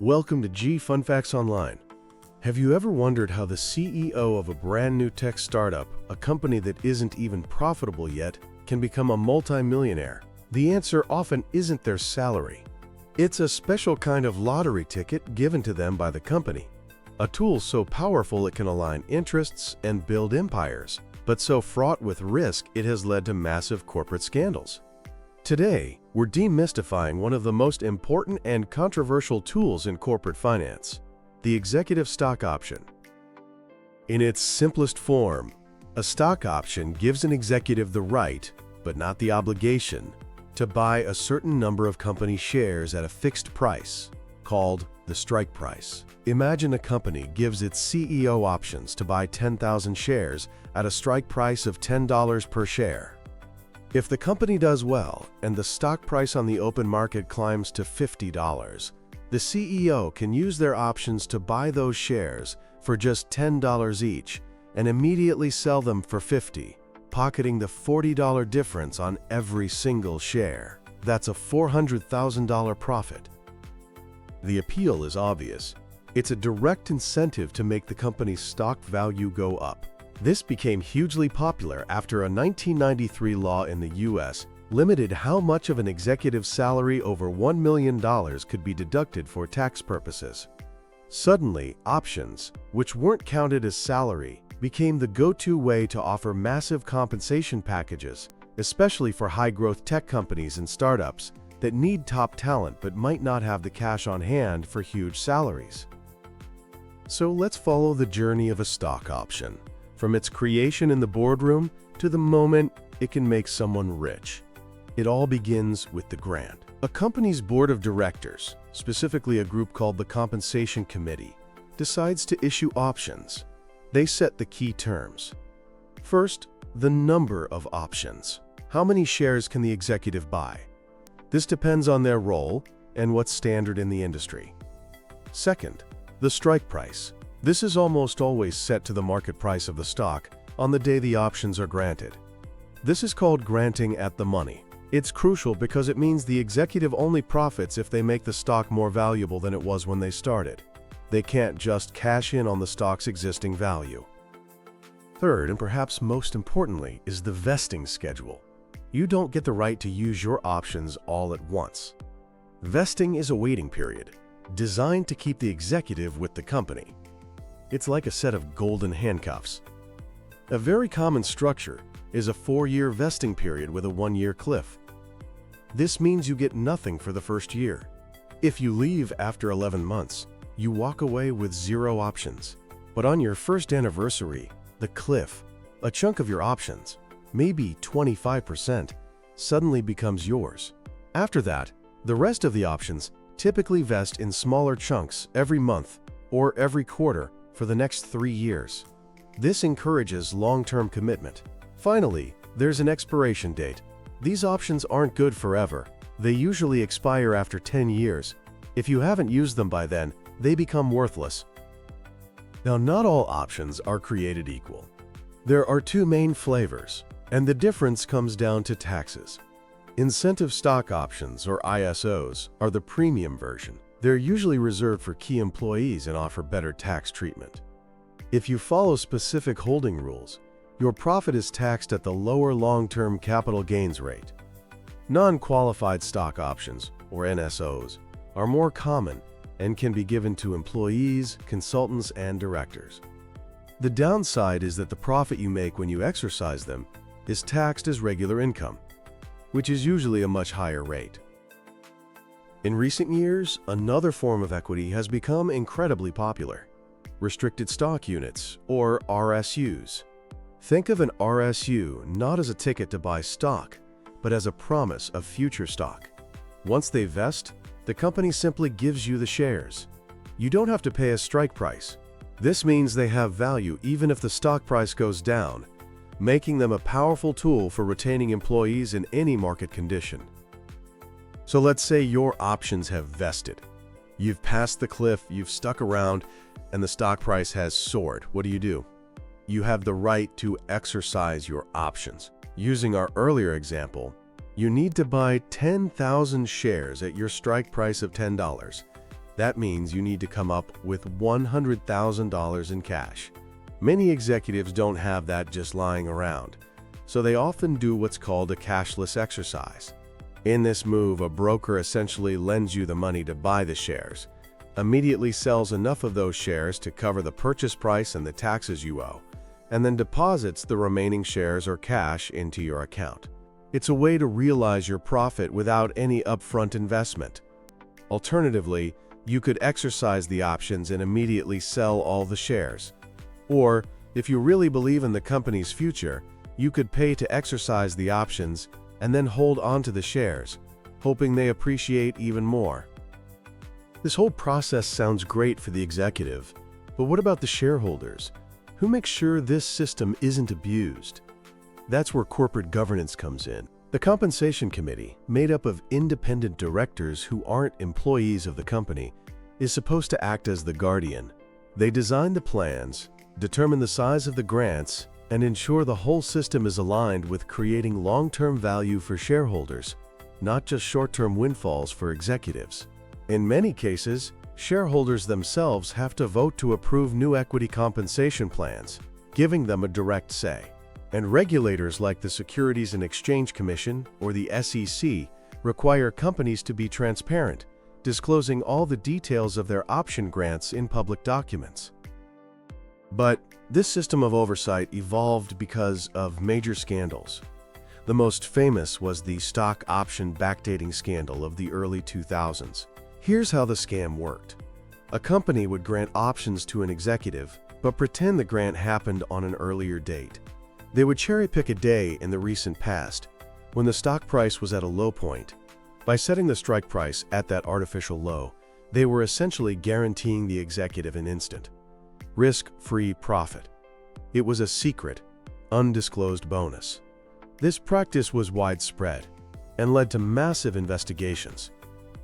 Welcome to G Fun Facts Online. Have you ever wondered how the CEO of a brand new tech startup, a company that isn't even profitable yet, can become a multi-millionaire? The answer often isn't their salary. It's a special kind of lottery ticket given to them by the company. A tool so powerful it can align interests and build empires, but so fraught with risk it has led to massive corporate scandals. Today, we're demystifying one of the most important and controversial tools in corporate finance, the executive stock option. In its simplest form, a stock option gives an executive the right, but not the obligation, to buy a certain number of company shares at a fixed price, called the strike price. Imagine a company gives its CEO options to buy 10,000 shares at a strike price of $10 per share. If the company does well and the stock price on the open market climbs to $50, the CEO can use their options to buy those shares for just $10 each and immediately sell them for $50, pocketing the $40 difference on every single share. That's a $400,000 profit. The appeal is obvious. It's a direct incentive to make the company's stock value go up. This became hugely popular after a 1993 law in the U.S. limited how much of an executive's salary over $1 million could be deducted for tax purposes. Suddenly, options, which weren't counted as salary, became the go-to way to offer massive compensation packages, especially for high-growth tech companies and startups that need top talent but might not have the cash on hand for huge salaries. So let's follow the journey of a stock option, from its creation in the boardroom to the moment it can make someone rich. It all begins with the grant. A company's board of directors, specifically a group called the Compensation Committee, decides to issue options. They set the key terms. First, the number of options. How many shares can the executive buy? This depends on their role and what's standard in the industry. Second, the strike price. This is almost always set to the market price of the stock on the day the options are granted. This is called granting at the money. It's crucial because it means the executive only profits if they make the stock more valuable than it was when they started. They can't just cash in on the stock's existing value. Third, and perhaps most importantly, is the vesting schedule. You don't get the right to use your options all at once. Vesting is a waiting period, designed to keep the executive with the company. It's like a set of golden handcuffs. A very common structure is a 4-year vesting period with a 1-year cliff. This means you get nothing for the first year. If you leave after 11 months, you walk away with 0 options. But on your first anniversary, the cliff, a chunk of your options, maybe 25%, suddenly becomes yours. After that, the rest of the options typically vest in smaller chunks every month or every quarter for the next 3 years. This encourages long-term commitment. Finally, there's an expiration date. These options aren't good forever. They usually expire after 10 years. If you haven't used them by then, they become worthless. Now, not all options are created equal. There are 2 main flavors, and the difference comes down to taxes. Incentive stock options, or ISOs, are the premium version. They're usually reserved for key employees and offer better tax treatment. If you follow specific holding rules, your profit is taxed at the lower long-term capital gains rate. Non-qualified stock options, or NSOs, are more common and can be given to employees, consultants, and directors. The downside is that the profit you make when you exercise them is taxed as regular income, which is usually a much higher rate. In recent years, another form of equity has become incredibly popular: restricted stock units, or RSUs. Think of an RSU not as a ticket to buy stock, but as a promise of future stock. Once they vest, the company simply gives you the shares. You don't have to pay a strike price. This means they have value even if the stock price goes down, making them a powerful tool for retaining employees in any market condition. So let's say your options have vested. You've passed the cliff, you've stuck around, and the stock price has soared. What do? You have the right to exercise your options. Using our earlier example, you need to buy 10,000 shares at your strike price of $10. That means you need to come up with $100,000 in cash. Many executives don't have that just lying around, so they often do what's called a cashless exercise. In this move, a broker essentially lends you the money to buy the shares, immediately sells enough of those shares to cover the purchase price and the taxes you owe, and then deposits the remaining shares or cash into your account. It's a way to realize your profit without any upfront investment. Alternatively, you could exercise the options and immediately sell all the shares. Or, if you really believe in the company's future, you could pay to exercise the options and then hold onto the shares, hoping they appreciate even more. This whole process sounds great for the executive, but what about the shareholders? Who makes sure this system isn't abused? That's where corporate governance comes in. The compensation committee, made up of independent directors who aren't employees of the company, is supposed to act as the guardian. They design the plans, determine the size of the grants, and ensure the whole system is aligned with creating long-term value for shareholders, not just short-term windfalls for executives. In many cases, shareholders themselves have to vote to approve new equity compensation plans, giving them a direct say. And regulators like the Securities and Exchange Commission, or the SEC, require companies to be transparent, disclosing all the details of their option grants in public documents. But this system of oversight evolved because of major scandals. The most famous was the stock option backdating scandal of the early 2000s. Here's how the scam worked. A company would grant options to an executive, but pretend the grant happened on an earlier date. They would cherry-pick a day in the recent past, when the stock price was at a low point. By setting the strike price at that artificial low, they were essentially guaranteeing the executive an instant, risk-free profit. It was a secret, undisclosed bonus. This practice was widespread and led to massive investigations,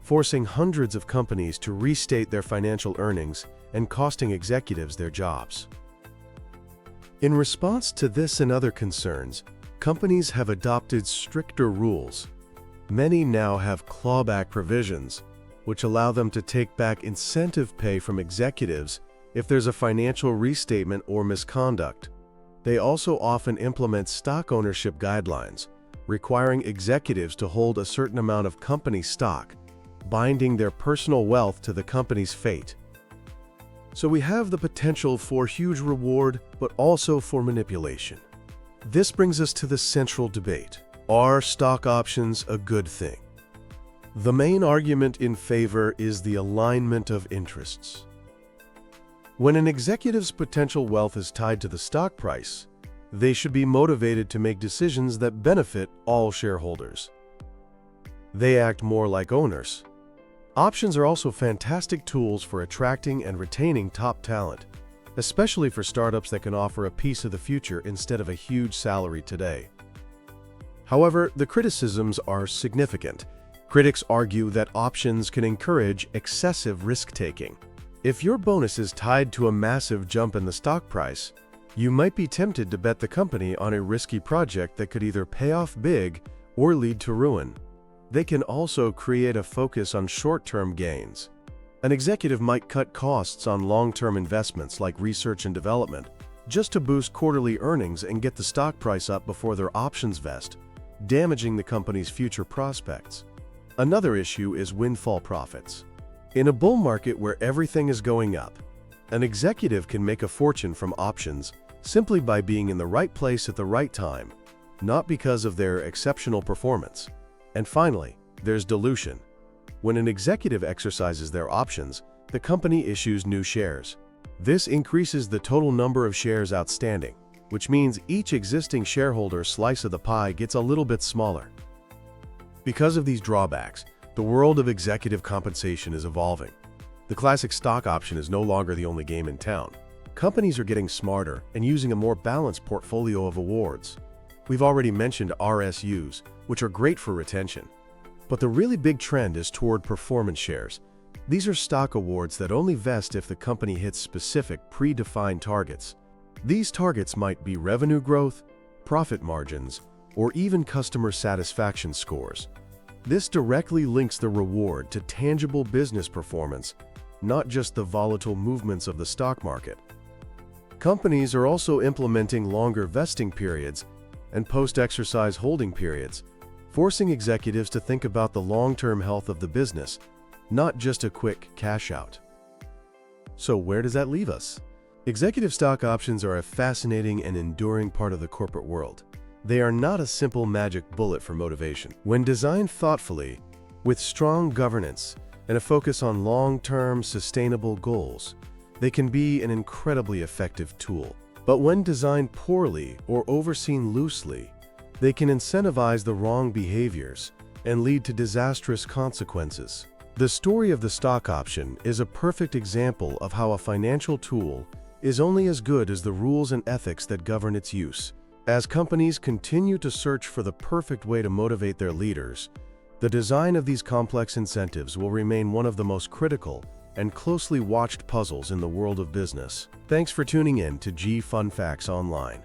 forcing hundreds of companies to restate their financial earnings and costing executives their jobs. In response to this and other concerns, companies have adopted stricter rules. Many now have clawback provisions, which allow them to take back incentive pay from executives if there's a financial restatement or misconduct. They also often implement stock ownership guidelines, requiring executives to hold a certain amount of company stock, binding their personal wealth to the company's fate. So we have the potential for huge reward, but also for manipulation. This brings us to the central debate. Are stock options a good thing? The main argument in favor is the alignment of interests. When an executive's potential wealth is tied to the stock price, they should be motivated to make decisions that benefit all shareholders. They act more like owners. Options are also fantastic tools for attracting and retaining top talent, especially for startups that can offer a piece of the future instead of a huge salary today. However, the criticisms are significant. Critics argue that options can encourage excessive risk-taking. If your bonus is tied to a massive jump in the stock price, you might be tempted to bet the company on a risky project that could either pay off big or lead to ruin. They can also create a focus on short-term gains. An executive might cut costs on long-term investments like research and development just to boost quarterly earnings and get the stock price up before their options vest, damaging the company's future prospects. Another issue is windfall profits. In a bull market where everything is going up, an executive can make a fortune from options simply by being in the right place at the right time, not because of their exceptional performance. And finally, there's dilution. When an executive exercises their options, the company issues new shares. This increases the total number of shares outstanding, which means each existing shareholder's slice of the pie gets a little bit smaller. Because of these drawbacks, the world of executive compensation is evolving. The classic stock option is no longer the only game in town. Companies are getting smarter and using a more balanced portfolio of awards. We've already mentioned RSUs, which are great for retention. But the really big trend is toward performance shares. These are stock awards that only vest if the company hits specific predefined targets. These targets might be revenue growth, profit margins, or even customer satisfaction scores. This directly links the reward to tangible business performance, not just the volatile movements of the stock market. Companies are also implementing longer vesting periods and post-exercise holding periods, forcing executives to think about the long-term health of the business, not just a quick cash out. So where does that leave us? Executive stock options are a fascinating and enduring part of the corporate world. They are not a simple magic bullet for motivation. When designed thoughtfully, with strong governance and a focus on long-term sustainable goals, they can be an incredibly effective tool. But when designed poorly or overseen loosely, they can incentivize the wrong behaviors and lead to disastrous consequences. The story of the stock option is a perfect example of how a financial tool is only as good as the rules and ethics that govern its use. As companies continue to search for the perfect way to motivate their leaders, the design of these complex incentives will remain one of the most critical and closely watched puzzles in the world of business. Thanks for tuning in to G Fun Facts Online.